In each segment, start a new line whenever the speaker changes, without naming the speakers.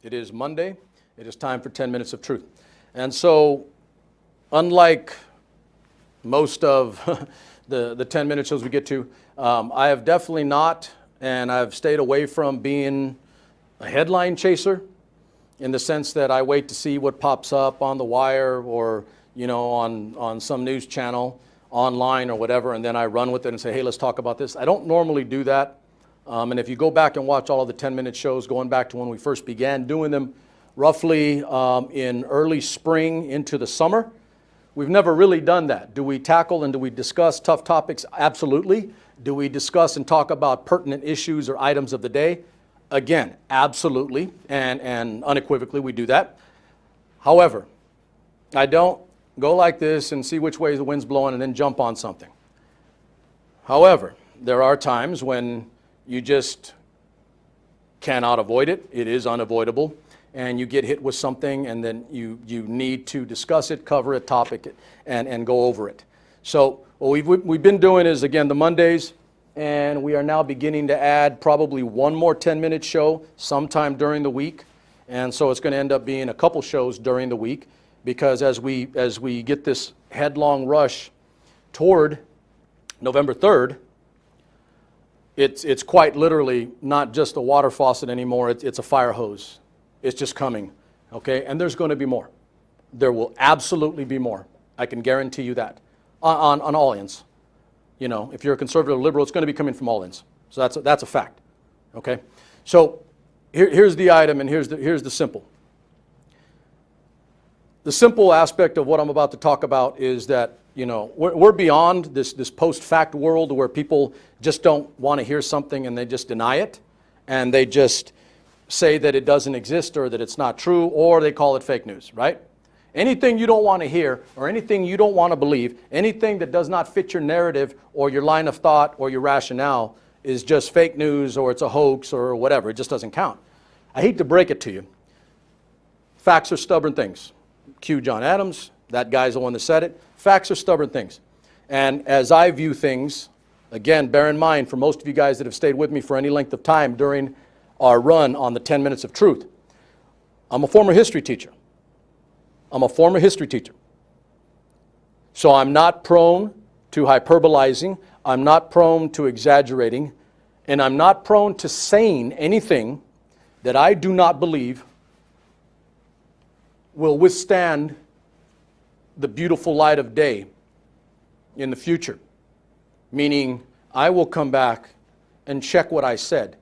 It is Monday. It is time for 10 Minutes of Truth. And so, unlike most of the 10-minute shows we get to, I have definitely not, and I've stayed away from being a headline chaser in the sense that I wait to see what pops up on the wire or, you know, on some news channel, online or whatever, and then I run with it and say, hey, let's talk about this. I don't normally do that. And if you go back and watch all of the 10-minute shows going back to when we first began doing them, roughly in early spring into the summer, we've never really done that. Do we tackle and do we discuss tough topics? Absolutely. Do we discuss and talk about pertinent issues or items of the day? Again, absolutely and unequivocally we do that. However, I don't go like this and see which way the wind's blowing and then jump on something. However, there are times when you just cannot avoid it. It is unavoidable. And you get hit with something and then you need to discuss it, cover a topic, and go over it. So what we've been doing is, again, the Mondays, and we are now beginning to add probably one more 10-minute show sometime during the week. And so it's going to end up being a couple shows during the week, because as we get this headlong rush toward November 3rd, it's quite literally not just a water faucet anymore, it's a fire hose. It's just coming, okay? And there's going to be more. There will absolutely be more. I can guarantee you that, on all ends. You know, if you're a conservative or liberal, it's going to be coming from all ends. So that's a fact, okay? So here's the item, and here's the simple. The simple aspect of what I'm about to talk about is that, you know, we're beyond this post-fact world where people just don't want to hear something and they just deny it, and they just say that it doesn't exist or that it's not true, or they call it fake news, right? Anything you don't want to hear or anything you don't want to believe, anything that does not fit your narrative or your line of thought or your rationale is just fake news, or it's a hoax or whatever. It just doesn't count. I hate to break it to you. Facts are stubborn things. Cue John Adams. That guy's the one that said it. Facts are stubborn things. And as I view things, again, bear in mind, for most of you guys that have stayed with me for any length of time during our run on the 10 Minutes of Truth, I'm a former history teacher. So I'm not prone to hyperbolizing. I'm not prone to exaggerating. And I'm not prone to saying anything that I do not believe will withstand the beautiful light of day in the future. Meaning, I will come back and check what I said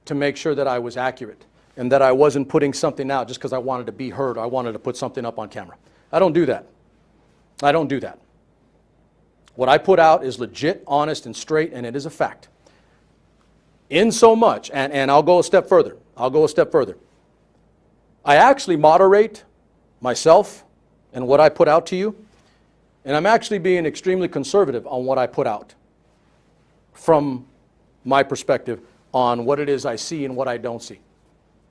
to make sure that I was accurate and that I wasn't putting something out just because I wanted to be heard or I wanted to put something up on camera. I don't do that. I don't do that. What I put out is legit, honest, and straight, and it is a fact. In so much, and I'll go a step further. I actually moderate myself and what I put out to you, and I'm actually being extremely conservative on what I put out from my perspective on what it is I see and what I don't see.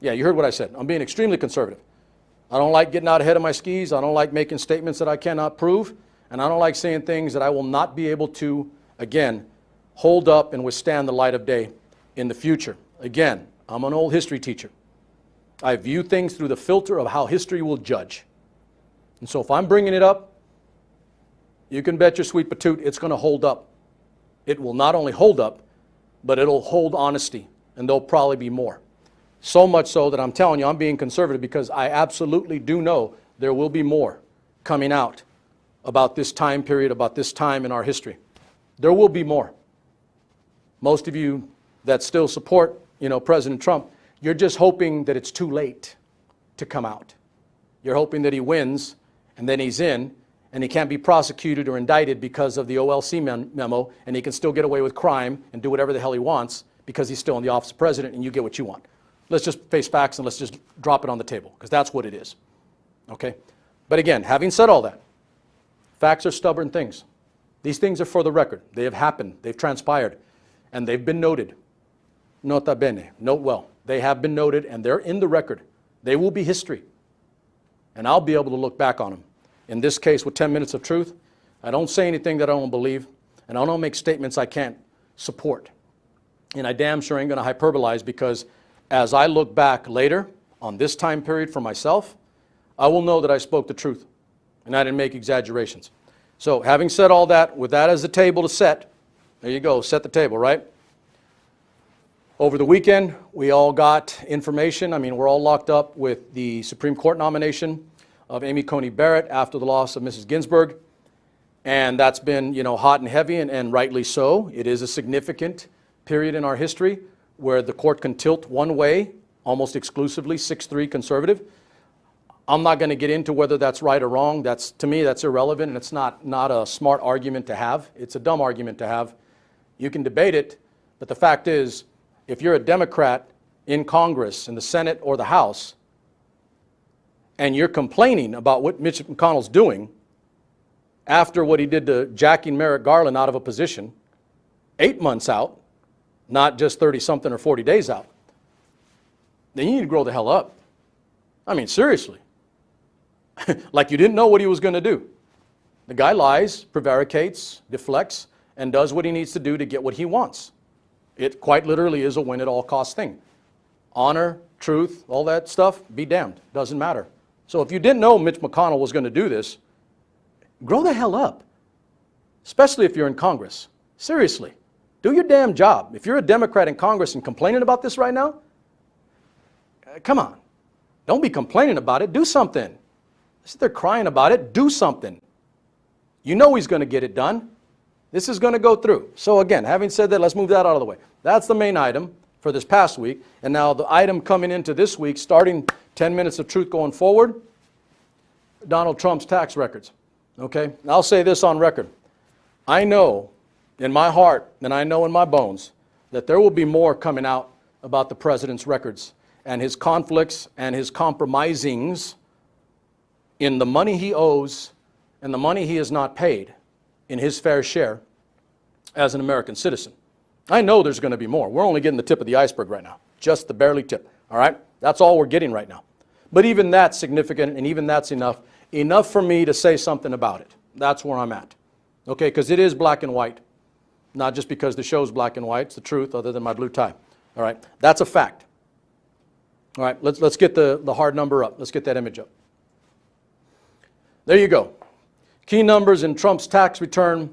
Yeah, you heard what I said. I'm being extremely conservative. I don't like getting out ahead of my skis. I don't like making statements that I cannot prove, and I don't like saying things that I will not be able to, again, hold up and withstand the light of day in the future. Again, I'm an old history teacher. I view things through the filter of how history will judge. And so if I'm bringing it up, you can bet your sweet patoot it's going to hold up. It will not only hold up, but it'll hold honesty, and there'll probably be more. So much so that I'm telling you I'm being conservative, because I absolutely do know there will be more coming out about this time period, about this time in our history. There will be more. Most of you that still support, you know, President Trump, you're just hoping that it's too late to come out. You're hoping that he wins and then he's in and he can't be prosecuted or indicted because of the OLC memo, and he can still get away with crime and do whatever the hell he wants because he's still in the office of president, and you get what you want. Let's just face facts and let's just drop it on the table, because that's what it is. Okay? But again, having said all that, facts are stubborn things. These things are for the record. They have happened. They've transpired. And they've been noted. Nota bene. Note well. They have been noted, and they're in the record. They will be history. And I'll be able to look back on them. In this case, with 10 Minutes of Truth, I don't say anything that I don't believe, and I don't make statements I can't support. And I damn sure ain't going to hyperbolize, because as I look back later, on this time period for myself, I will know that I spoke the truth and I didn't make exaggerations. So having said all that, with that as the table to set, there you go, set the table, right? Over the weekend, we all got information. I mean, we're all locked up with the Supreme Court nomination of Amy Coney Barrett after the loss of Mrs. Ginsburg. And that's been, hot and heavy, and rightly so. It is a significant period in our history where the court can tilt one way, almost exclusively 6-3 conservative. I'm not going to get into whether that's right or wrong. To me, that's irrelevant, and it's not a smart argument to have. It's a dumb argument to have. You can debate it, but the fact is, if you're a Democrat in Congress, in the Senate or the House, and you're complaining about what Mitch McConnell's doing after what he did to Jackie and Merrick Garland out of a position, 8 months out, not just 30-something or 40 days out, then you need to grow the hell up. I mean, seriously. Like you didn't know what he was going to do. The guy lies, prevaricates, deflects, and does what he needs to do to get what he wants. It quite literally is a win-at-all-costs thing. Honor, truth, all that stuff, be damned. Doesn't matter. So if you didn't know Mitch McConnell was going to do this, grow the hell up. Especially if you're in Congress. Seriously. Do your damn job. If you're a Democrat in Congress and complaining about this right now, come on. Don't be complaining about it. Do something. Sit there crying about it. Do something. You know he's going to get it done. This is going to go through. So again, having said that, let's move that out of the way. That's the main item for this past week. And now the item coming into this week, starting 10 minutes of truth going forward, Donald Trump's tax records. Okay? And I'll say this on record. I know in my heart and I know in my bones that there will be more coming out about the president's records and his conflicts and his compromisings in the money he owes and the money he has not paid in his fair share as an American citizen. I know there's going to be more. We're only getting the tip of the iceberg right now. Just the barely tip. All right? That's all we're getting right now. But even that's significant, and even that's enough for me to say something about it. That's where I'm at. Okay? Because it is black and white. Not just because the show's black and white. It's the truth, other than my blue tie. All right? That's a fact. All right? Let's get the hard number up. Let's get that image up. There you go. Key numbers in Trump's tax return,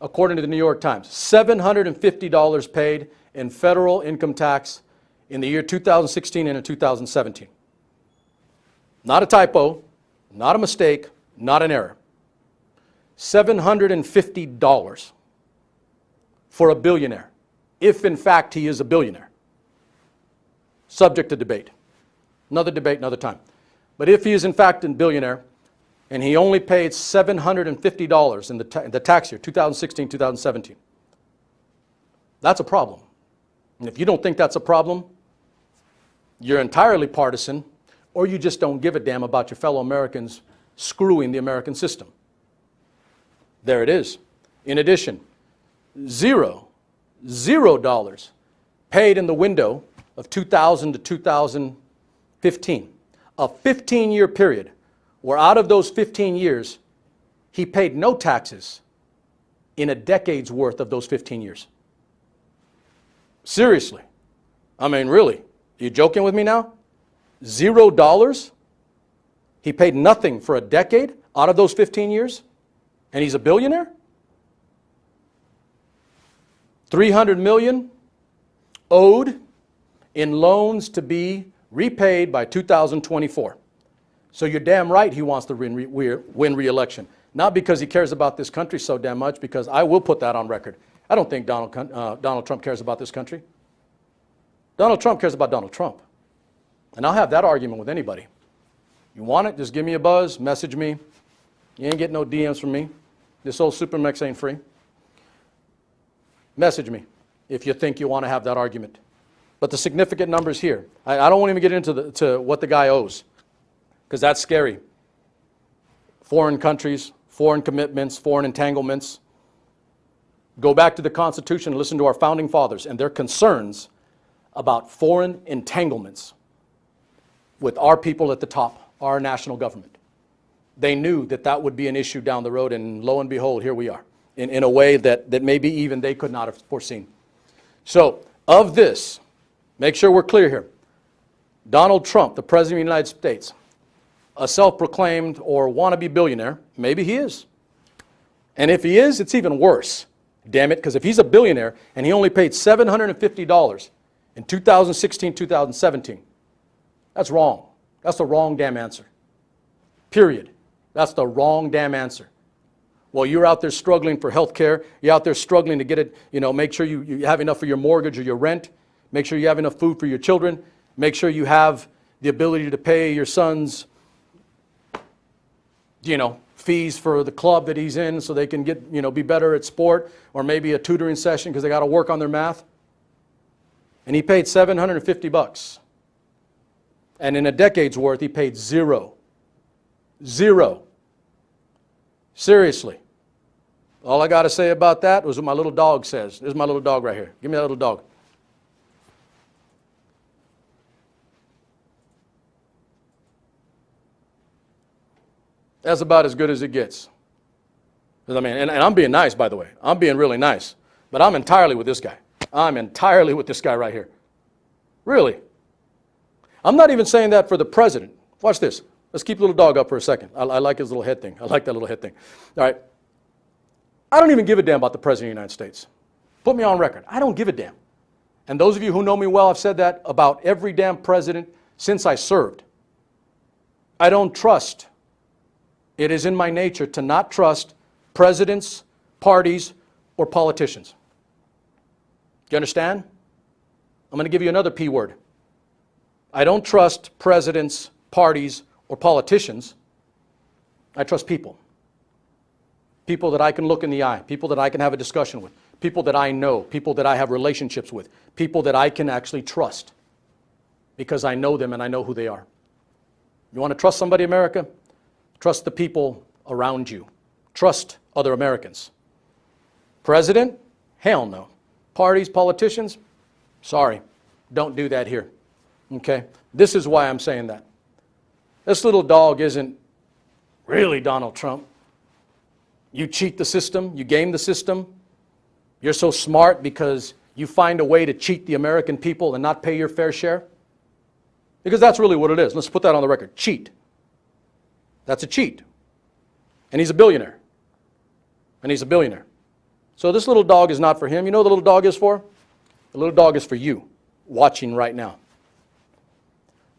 according to the New York Times. $750 paid in federal income tax in the year 2016 and in 2017. Not a typo, not a mistake, not an error. $750 for a billionaire, if in fact he is a billionaire. Subject to debate. Another debate, another time. But if he is in fact a billionaire, and he only paid $750 in the tax year, 2016, 2017. That's a problem. And if you don't think that's a problem, you're entirely partisan, or you just don't give a damn about your fellow Americans screwing the American system. There it is. In addition, $0 paid in the window of 2000 to 2015, a 15-year period, where out of those 15 years, he paid no taxes in a decade's worth of those 15 years. Seriously. I mean, really. Are you joking with me now? $0? He paid nothing for a decade out of those 15 years? And he's a billionaire? $300 million owed in loans to be repaid by 2024. So you're damn right he wants to win re-election. Not because he cares about this country so damn much, because I will put that on record. I don't think Donald Trump cares about this country. Donald Trump cares about Donald Trump. And I'll have that argument with anybody. You want it, just give me a buzz, message me. You ain't getting no DMs from me. This old SuperMex ain't free. Message me if you think you want to have that argument. But the significant numbers here, I don't want to even get into to what the guy owes, because that's scary. Foreign countries, foreign commitments, foreign entanglements. Go back to the Constitution and listen to our founding fathers and their concerns about foreign entanglements with our people at the top, our national government. They knew that that would be an issue down the road, and lo and behold, here we are, in a way that maybe even they could not have foreseen. So, of this, make sure we're clear here. Donald Trump, the President of the United States, a self-proclaimed or wannabe billionaire, maybe he is. And if he is, it's even worse. Damn it, because if he's a billionaire and he only paid $750 in 2016, 2017, that's wrong. That's the wrong damn answer. Period. That's the wrong damn answer. Well, you're out there struggling for health care. You're out there struggling to get it, make sure you have enough for your mortgage or your rent. Make sure you have enough food for your children. Make sure you have the ability to pay your son's, fees for the club that he's in so they can get, be better at sport, or maybe a tutoring session because they got to work on their math. And he paid $750. And in a decade's worth, he paid zero. Zero. Seriously. All I got to say about that was what my little dog says. There's my little dog right here. Give me that little dog. That's about as good as it gets. I mean, and I'm being nice, by the way. I'm being really nice. But I'm entirely with this guy. I'm entirely with this guy right here. Really. I'm not even saying that for the president. Watch this. Let's keep the little dog up for a second. I like his little head thing. I like that little head thing. All right. I don't even give a damn about the President of the United States. Put me on record. I don't give a damn. And those of you who know me well, I've said that about every damn president since I served. I don't trust. It is in my nature to not trust presidents, parties, or politicians. Do you understand? I'm going to give you another P word. I don't trust presidents, parties, or politicians. I trust people. People that I can look in the eye, people that I can have a discussion with, people that I know, people that I have relationships with, people that I can actually trust because I know them and I know who they are. You want to trust somebody, America? Trust the people around you. Trust other Americans. President? Hell no. Parties, politicians? Sorry. Don't do that here. Okay? This is why I'm saying that. This little dog isn't really Donald Trump. You cheat the system. You game the system. You're so smart because you find a way to cheat the American people and not pay your fair share. Because that's really what it is. Let's put that on the record. Cheat. That's a cheat. And he's a billionaire. And he's a billionaire. So this little dog is not for him. You know what the little dog is for? The little dog is for you, watching right now.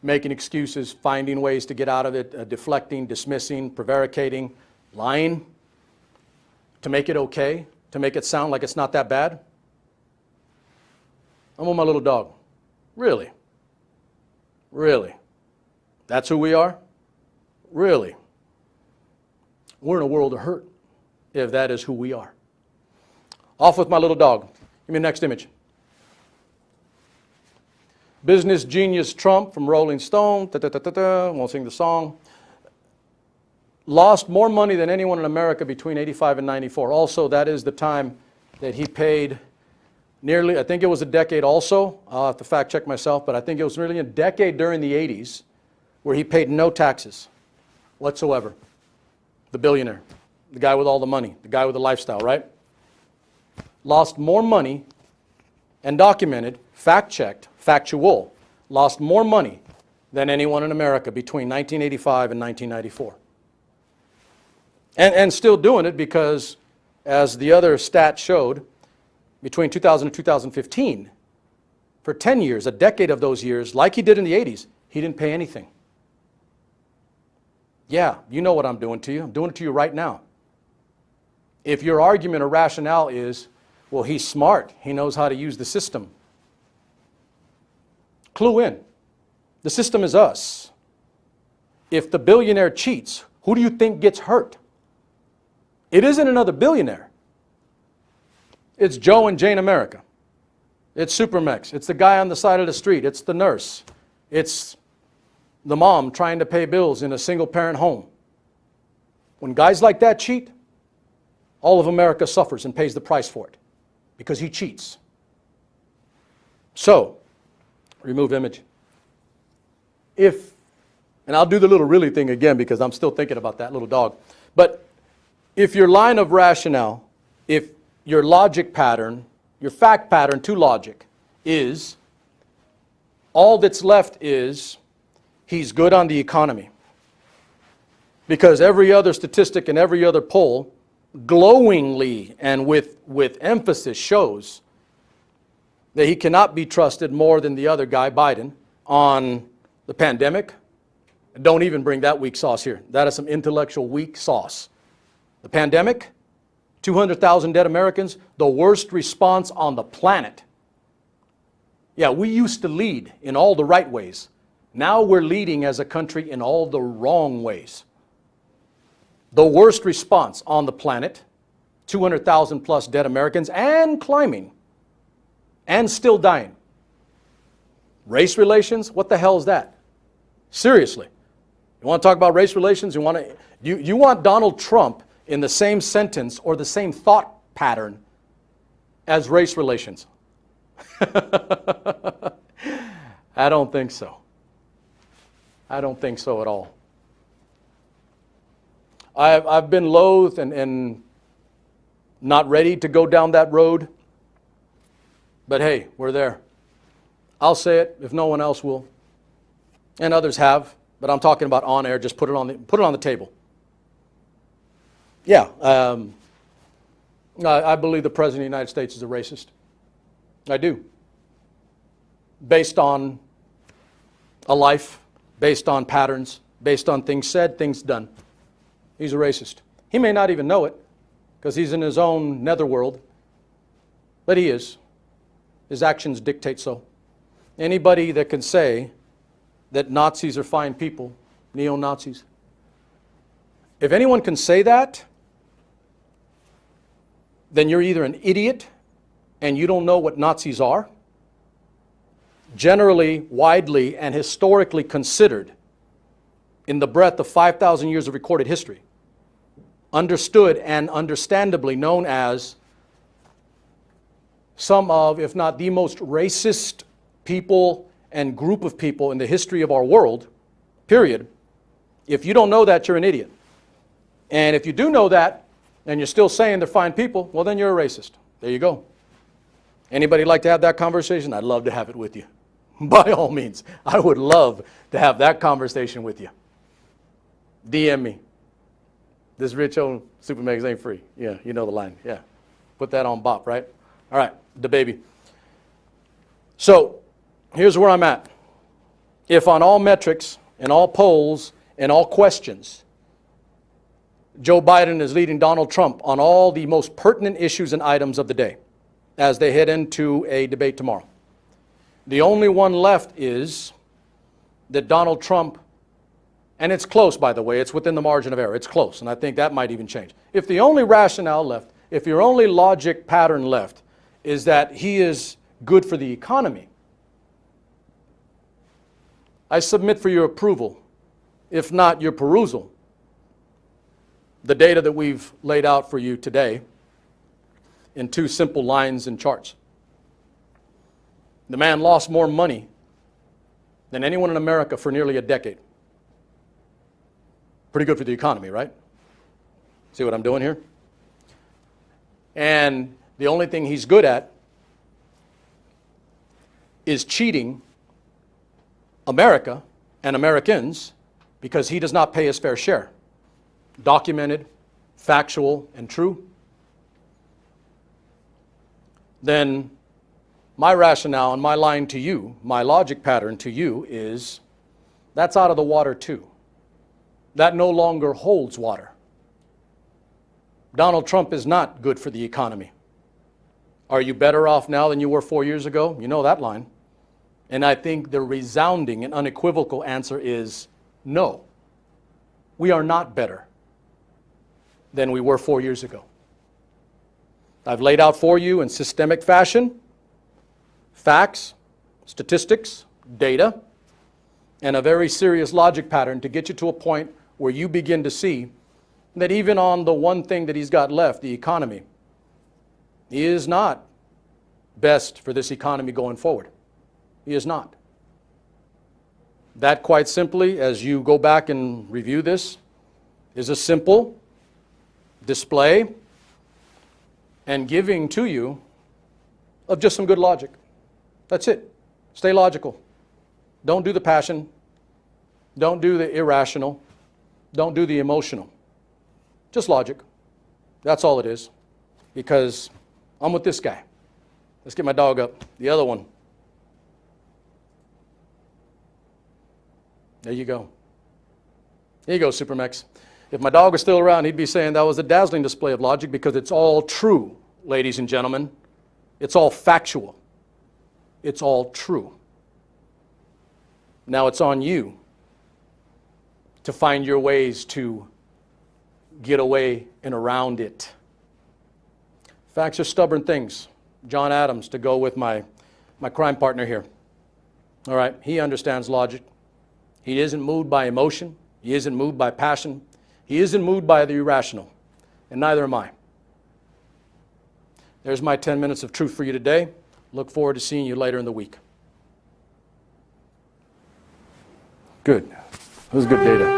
Making excuses, finding ways to get out of it, deflecting, dismissing, prevaricating, lying, to make it okay, to make it sound like it's not that bad. I'm with my little dog. Really? Really? That's who we are? Really? We're in a world of hurt if that is who we are. Off with my little dog. Give me the next image. Business genius Trump from Rolling Stone, won't sing the song, lost more money than anyone in America between 85 and 94. Also, that is the time that he paid nearly, I think it was a decade also, I'll have to fact check myself, but I think it was nearly a decade during the 80s where he paid no taxes whatsoever. The billionaire, the guy with all the money, the guy with the lifestyle, right? Lost more money and documented, fact-checked, factual, lost more money than anyone in America between 1985 and 1994. And still doing it because, as the other stat showed, between 2000 and 2015, for 10 years, a decade of those years, like he did in the 80s, he didn't pay anything. Yeah, you know what I'm doing to you. I'm doing it to you right now. If your argument or rationale is, well, he's smart, he knows how to use the system. Clue in. The system is us. If the billionaire cheats, who do you think gets hurt? It isn't another billionaire. It's Joe and Jane America. It's SuperMex. It's the guy on the side of the street. It's the nurse. It's the mom trying to pay bills in a single-parent home. When guys like that cheat, all of America suffers and pays the price for it because he cheats. So, remove image. And I'll do the little really thing again because I'm still thinking about that little dog. But if your line of rationale, if your logic pattern, your fact pattern to logic is all that's left is he's good on the economy. Because every other statistic and every other poll glowingly and with emphasis shows that he cannot be trusted more than the other guy, Biden, on the pandemic. Don't even bring that weak sauce here. That is some intellectual weak sauce. The pandemic, 200,000 dead Americans, the worst response on the planet. Yeah, we used to lead in all the right ways. Now we're leading as a country in all the wrong ways. The worst response on the planet, 200,000 plus dead Americans and climbing and still dying. Race relations, what the hell is that? Seriously. You want to talk about race relations? You want Donald Trump in the same sentence or the same thought pattern as race relations? I don't think so. I don't think so at all. I've been loath and not ready to go down that road. But hey, we're there. I'll say it if no one else will. And others have, but I'm talking about on air. Just put it on the table. Yeah, I believe the President of the United States is a racist. I do. Based on a life, based on patterns, based on things said, things done. He's a racist. He may not even know it because he's in his own netherworld, but he is. His actions dictate so. Anybody that can say that Nazis are fine people, neo-Nazis, if anyone can say that, then you're either an idiot and you don't know what Nazis are, generally, widely, and historically considered in the breadth of 5,000 years of recorded history, understood and understandably known as some of, if not the most racist people and group of people in the history of our world, period. If you don't know that, you're an idiot. And if you do know that, and you're still saying they're fine people, well, then you're a racist. There you go. Anybody like to have that conversation? I'd love to have it with you. By all means, I would love to have that conversation with you. DM me. This rich old SuperMex ain't free. Yeah, you know the line. Yeah. Put that on bop, right? All right, the baby. So, here's where I'm at. If on all metrics and all polls and all questions, Joe Biden is leading Donald Trump on all the most pertinent issues and items of the day as they head into a debate tomorrow. The only one left is that Donald Trump, and it's close, by the way, it's within the margin of error, it's close, and I think that might even change. If the only rationale left, if your only logic pattern left is that he is good for the economy, I submit for your approval, if not your perusal, the data that we've laid out for you today in two simple lines and charts. The man lost more money than anyone in America for nearly a decade. Pretty good for the economy, right? See what I'm doing here? And the only thing he's good at is cheating America and Americans because he does not pay his fair share. Documented, factual, and true. Then my rationale and my line to you, my logic pattern to you is that's out of the water too. That no longer holds water. Donald Trump is not good for the economy. Are you better off now than you were 4 years ago? You know that line. And I think the resounding and unequivocal answer is no. We are not better than we were 4 years ago. I've laid out for you in systemic fashion facts, statistics, data, and a very serious logic pattern to get you to a point where you begin to see that even on the one thing that he's got left, the economy, he is not best for this economy going forward. He is not. That, quite simply, as you go back and review this, is a simple display and giving to you of just some good logic. That's it. Stay logical. Don't do the passion. Don't do the irrational. Don't do the emotional. Just logic. That's all it is. Because I'm with this guy. Let's get my dog up. The other one. There you go. There you go, SuperMex. If my dog was still around, he'd be saying that was a dazzling display of logic, because it's all true, ladies and gentlemen. It's all factual. It's all true. Now it's on you to find your ways to get away and around it. Facts are stubborn things. John Adams, to go with my crime partner here. All right, he understands logic. He isn't moved by emotion. He isn't moved by passion. He isn't moved by the irrational. And neither am I. There's my 10 minutes of truth for you today. Look forward to seeing you later in the week. Good. It was good data.